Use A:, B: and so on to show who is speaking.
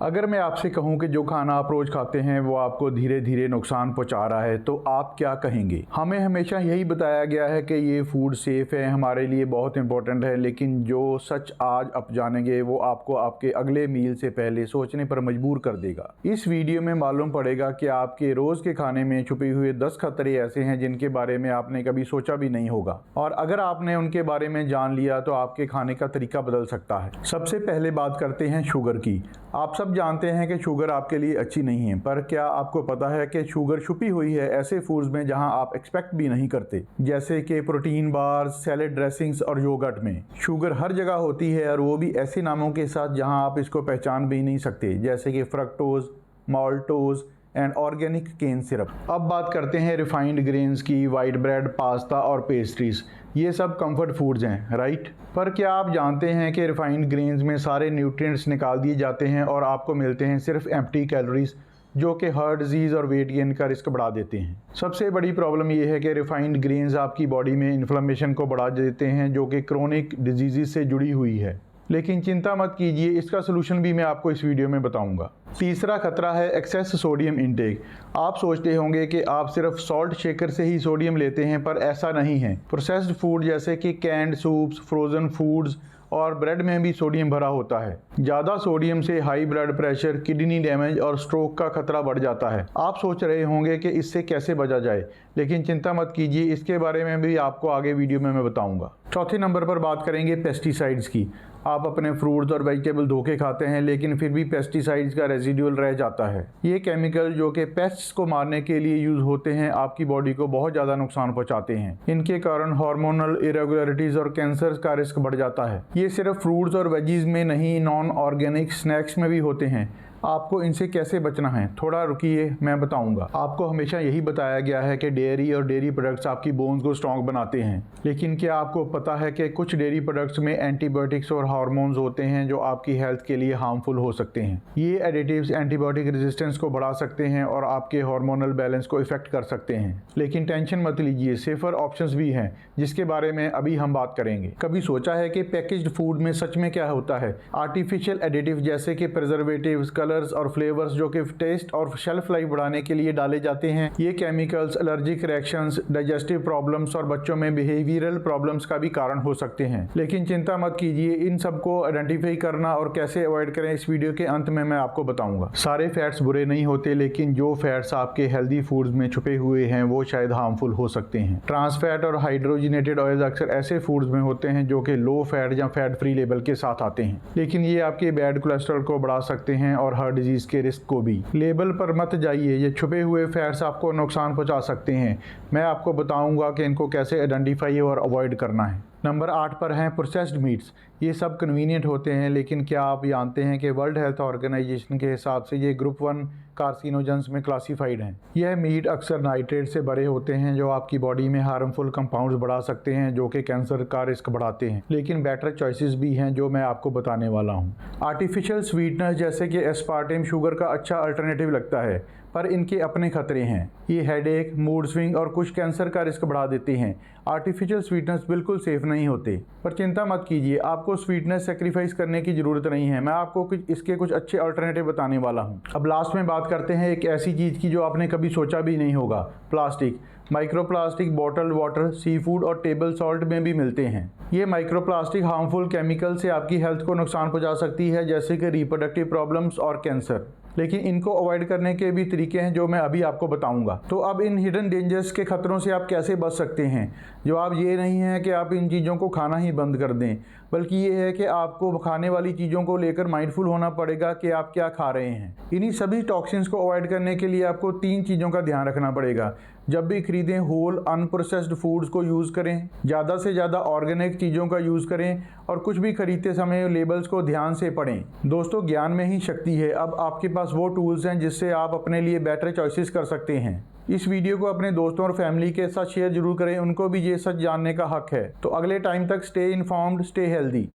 A: अगर मैं आपसे कहूं कि जो खाना आप रोज खाते हैं वो आपको धीरे धीरे नुकसान पहुंचा रहा है तो आप क्या कहेंगे? हमें हमेशा यही बताया गया है कि ये फूड सेफ है, हमारे लिए बहुत इंपॉर्टेंट है, लेकिन जो सच आज आप जानेंगे वो आपको आपके अगले मील से पहले सोचने पर मजबूर कर देगा। इस वीडियो में मालूम पड़ेगा कि आपके रोज के खाने में छुपे हुए 10 खतरे ऐसे हैं जिनके बारे में आपने कभी सोचा भी नहीं होगा, और अगर आपने उनके बारे में जान लिया तो आपके खाने का तरीका बदल सकता है। सबसे पहले बात करते हैं शुगर की। आप सब जानते हैं कि शुगर आपके लिए अच्छी नहीं है, पर क्या आपको पता है कि शुगर छुपी हुई है ऐसे फूड्स में जहां आप एक्सपेक्ट भी नहीं करते, जैसे कि प्रोटीन बार्स, सैलेड ड्रेसिंग्स और योगर्ट में। शुगर हर जगह होती है और वो भी ऐसे नामों के साथ जहां आप इसको पहचान भी नहीं सकते, जैसे कि fructose, maltose and organic cane syrup. अब बात करते हैं रिफाइंड ग्रेन्स की। वाइट ब्रेड, पास्ता और पेस्ट्रीज, ये सब कंफर्ट फूड्स हैं, राइट? पर क्या आप जानते हैं कि रिफाइंड ग्रेन्स में सारे न्यूट्रिएंट्स निकाल दिए जाते हैं और आपको मिलते हैं सिर्फ एम्प्टी कैलोरीज, जो कि हार्ट डिजीज़ और वेट गेन का रिस्क बढ़ा देते हैं। सबसे बड़ी प्रॉब्लम यह है कि रिफाइंड ग्रेन्स आपकी बॉडी में इन्फ्लेमेशन को बढ़ा देते हैं, जो कि क्रोनिक डिजीज़ से जुड़ी हुई है। लेकिन चिंता मत कीजिए, इसका सोल्यूशन भी मैं आपको इस वीडियो में बताऊंगा। तीसरा खतरा है एक्सेस सोडियम इंटेक। आप सोचते होंगे कि आप सिर्फ सॉल्ट शेकर से ही सोडियम लेते हैं, पर ऐसा नहीं है। प्रोसेस्ड फूड जैसे कि कैंड सूप्स, फ्रोज़न फूड्स और ब्रेड में भी सोडियम भरा होता है। ज़्यादा सोडियम से high blood pressure, kidney damage और स्ट्रोक का खतरा बढ़ जाता है। आप सोच रहे होंगे कि इससे कैसे बचा जाए, लेकिन चिंता मत कीजिए, इसके बारे में भी आपको आगे वीडियो में मैं बताऊंगा। चौथे नंबर पर बात करेंगे पेस्टिसाइड्स की। आप अपने फ्रूट्स और वेजिटेबल धो के खाते हैं, लेकिन फिर भी पेस्टिसाइड्स का रेजिडुअल रह जाता है। ये केमिकल जो कि पेस्ट्स को मारने के लिए यूज होते हैं, आपकी बॉडी को बहुत ज़्यादा नुकसान पहुंचाते हैं। इनके कारण हार्मोनल इरेगुलरिटीज और कैंसर का रिस्क बढ़ जाता है। ये सिर्फ फ्रूट्स और वेजीज में नहीं, नॉन ऑर्गेनिक स्नैक्स में भी होते हैं। आपको इनसे कैसे बचना है, थोड़ा रुकिए, मैं बताऊंगा। आपको हमेशा यही बताया गया है कि डेयरी और डेयरी प्रोडक्ट्स आपकी बोन्स को स्ट्रॉन्ग बनाते हैं, लेकिन क्या आपको पता है कि कुछ डेयरी प्रोडक्ट्स में एंटीबायोटिक्स और हार्मोन्स होते हैं जो आपकी हेल्थ के लिए हार्मफुल हो सकते हैं। ये एडिटिव्स एंटीबायोटिक रेजिस्टेंस को बढ़ा सकते हैं और आपके हार्मोनल बैलेंस को इफेक्ट कर सकते हैं। लेकिन टेंशन मत लीजिए, सेफर ऑप्शंस भी हैं जिसके बारे में अभी हम बात करेंगे। कभी सोचा है कि पैकेज्ड फूड में सच में क्या होता है? आर्टिफिशियल एडिटिव जैसे कि प्रिजर्वेटिव्स, कलर्स और फ्लेवर्स जो कि टेस्ट और शेल्फ लाइफ बढ़ाने के लिए डाले जाते हैं, ये chemicals allergic reactions, digestive problems और बच्चों में बिहेवियरल प्रॉब्लम्स का भी कारण हो सकते हैं। लेकिन चिंता मत कीजिए, इन सबको आइडेंटिफाई करना और कैसे अवॉइड करें इस वीडियो के अंत में मैं आपको बताऊंगा। सारे फैट्स बुरे नहीं होते, लेकिन जो फैट्स आपके हेल्दी फूड्स में छुपे हुए हैं वो शायद हार्मफुल हो सकते हैं। ट्रांस फैट और हाइड्रोजिनेटेड ऑयल्स अक्सर ऐसे फूड्स में होते हैं जो कि लो फैट या फैट फ्री लेबल के साथ आते हैं, लेकिन ये आपके बैड कोलेस्ट्रॉल को बढ़ा सकते हैं और हार्ट डिजीज के रिस्क को भी। लेबल पर मत जाइए, ये छुपे हुए फैट्स आपको नुकसान पहुंचा सकते हैं। मैं आपको बताऊंगा कि इनको कैसे आइडेंटिफाई और अवॉइड करना है। नंबर 8 पर हैं प्रोसेस्ड मीट्स। ये सब कन्वीनियंट होते हैं, लेकिन क्या आप जानते हैं कि वर्ल्ड हेल्थ ऑर्गेनाइजेशन के हिसाब से ये ग्रुप 1 कार्सिनोजेंस में क्लासिफाइड हैं। यह मीट अक्सर नाइट्रेट से भरे होते हैं जो आपकी बॉडी में हार्मफुल कंपाउंड्स बढ़ा सकते हैं, जो कि कैंसर का रिस्क बढ़ाते हैं। लेकिन बेटर चॉइसेस भी हैं जो मैं आपको बताने वाला हूँ। आर्टिफिशियल स्वीटनर्स जैसे कि एस्पार्टेम शुगर का अच्छा अल्टरनेटिव लगता है, पर इनके अपने खतरे हैं। ये हेडेक, मूड स्विंग और कुछ कैंसर का रिस्क बढ़ा देते हैं। आर्टिफिशियल स्वीटनर्स बिल्कुल सेफ नहीं होते, पर चिंता मत कीजिए, आपको स्वीटनेस सेक्रीफाइस करने की जरूरत नहीं है। मैं आपको इसके कुछ अच्छे अल्टरनेटिव बताने वाला हूँ। अब लास्ट में बात करते हैं एक ऐसी चीज़ की जो आपने कभी सोचा भी नहीं होगा, plastic. Microplastic bottle water, sea food और टेबल सॉल्ट में भी मिलते हैं। ये माइक्रोप्लास्टिक हार्मफुल केमिकल से आपकी हेल्थ को नुकसान पहुंचा सकती है, जैसे कि रिप्रोडक्टिव प्रॉब्लम्स और कैंसर। लेकिन इनको अवॉइड करने के भी तरीके हैं जो मैं अभी आपको बताऊंगा। तो अब इन हिडन डेंजर्स के खतरों से आप कैसे बच सकते हैं? जवाब ये नहीं है कि आप इन चीज़ों को खाना ही बंद कर दें, बल्कि ये है कि आपको खाने वाली चीज़ों को लेकर माइंडफुल होना पड़ेगा कि आप क्या खा रहे हैं। इन्हीं सभी टॉक्सिन्स को अवॉइड करने के लिए आपको 3 चीज़ों का ध्यान रखना पड़ेगा। जब भी खरीदें, होल अनप्रोसेस्ड फूड्स को यूज़ करें, ज़्यादा से ज़्यादा ऑर्गेनिक चीज़ों का यूज़ करें और कुछ भी खरीदते समय लेबल्स को ध्यान से पढ़ें। दोस्तों, ज्ञान में ही शक्ति है। अब आपके पास वो टूल्स हैं जिससे आप अपने लिए बेटर चॉइसेस कर सकते हैं। इस वीडियो को अपने दोस्तों और फैमिली के साथ शेयर जरूर करें, उनको भी ये सच जानने का हक है। तो अगले टाइम तक स्टे इन्फॉर्म्ड, स्टे हेल्दी।